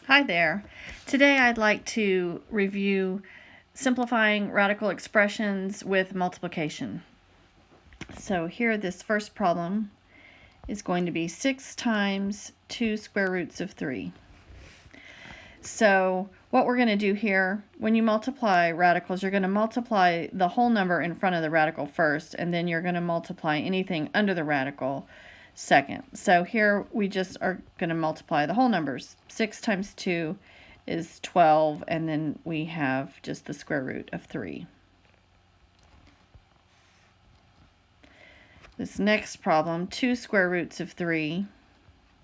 Hi there. Today I'd like to review simplifying radical expressions with multiplication. So here this first problem is going to be 6 times 2 square roots of 3. So what we're going to do here, when you multiply radicals, you're going to multiply the whole number in front of the radical first, and then you're going to multiply anything under the radical second. So here we just are going to multiply the whole numbers. 6 times 2 is 12, and then we have just the square root of 3. This next problem, 2 square roots of 3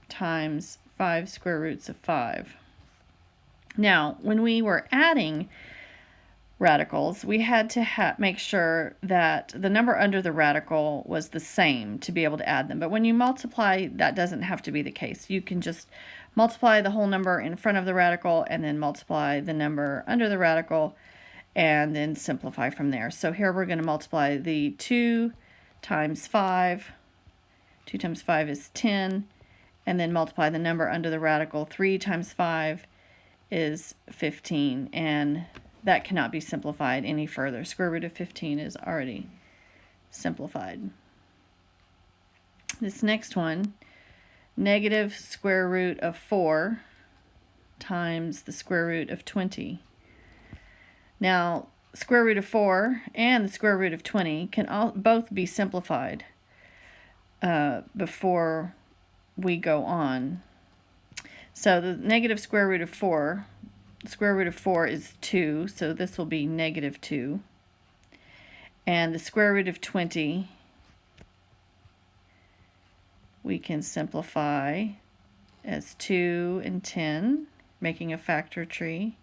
times 5 square roots of 5. Now, when we were adding radicals, we had to make sure that the number under the radical was the same to be able to add them. But when you multiply, that doesn't have to be the case. You can just multiply the whole number in front of the radical and then multiply the number under the radical and then simplify from there. So here we're going to multiply the 2 times 5. 2 times 5 is 10. And then multiply the number under the radical. 3 times 5 is 15. And that cannot be simplified any further. Square root of 15 is already simplified. This next one, negative square root of 4 times the square root of 20. Now, square root of 4 and the square root of 20 can both be simplified before we go on. So the negative square root of 4, square root of 4 is 2, so this will be negative 2. And the square root of 20, we can simplify as 2 and 10, making a factor tree.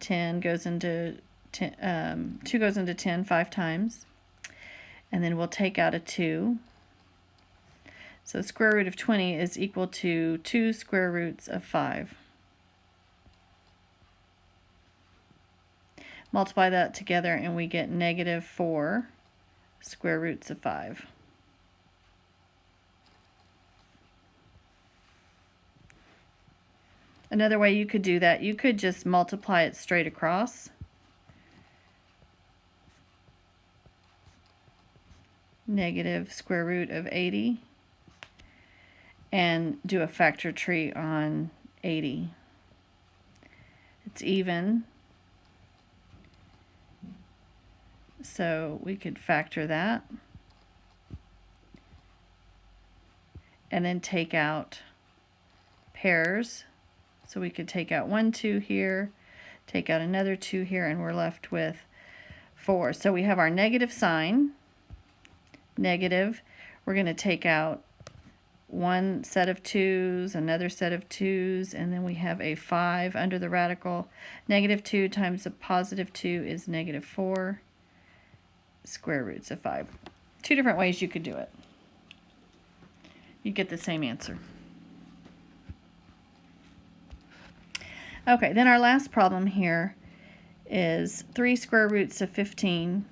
10 goes into 10, 2 goes into 10 5 times. And then we'll take out a 2. So the square root of 20 is equal to 2 square roots of 5. Multiply that together and we get negative 4 square roots of 5. Another way you could do that, you could just multiply it straight across. Negative square root of 80. And do a factor tree on 80. It's even. So we could factor that. And then take out pairs. So we could take out 1, 2 here, take out another 2 here, and we're left with 4. So we have our negative sign. Negative. We're going to take out one set of 2's, another set of 2's, and then we have a 5 under the radical. Negative 2 times a positive 2 is negative 4 square roots of 5. Two different ways you could do it. You get the same answer. Okay, then our last problem here is 3 square roots of 15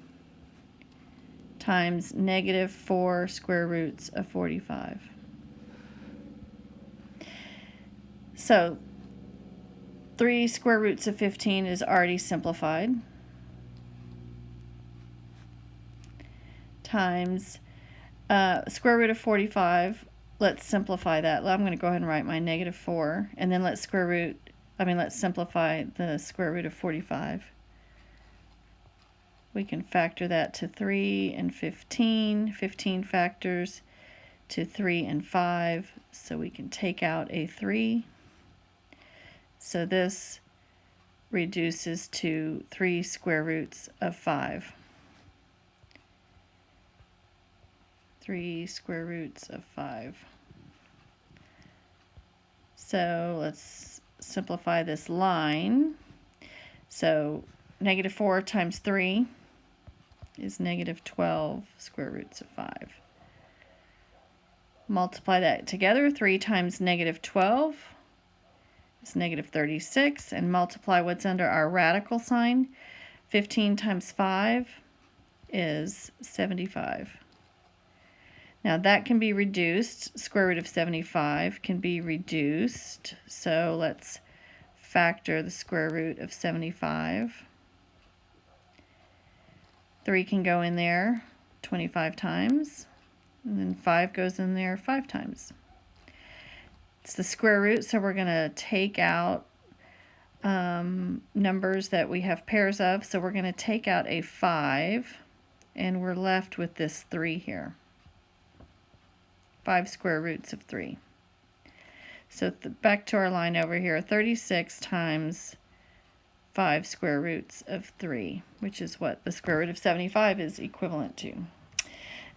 times negative 4 square roots of 45. So 3 square roots of 15 is already simplified, times square root of 45. Let's simplify that. I'm going to go ahead and write my negative 4, and then let's simplify the square root of 45. We can factor that to 3 and 15. 15 factors to 3 and 5, so we can take out a 3. So this reduces to 3 square roots of 5. 3 square roots of 5. So let's simplify this line. So negative 4 times 3 is negative 12 square roots of 5. Multiply that together. 3 times negative 12 is negative 36. And multiply what's under our radical sign. 15 times 5 is 75. Now that can be reduced. Square root of 75 can be reduced. So let's factor the square root of 75. 3 can go in there 25 times, and then 5 goes in there 5 times. It's the square root, so we're going to take out numbers that we have pairs of. So we're going to take out a 5, and we're left with this 3 here. 5 square roots of 3. So back to our line over here, 36 times 5 square roots of 3, which is what the square root of 75 is equivalent to.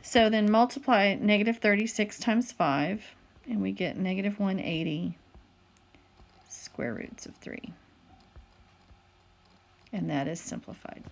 So then multiply negative 36 times 5, and we get negative 180 square roots of 3. And that is simplified.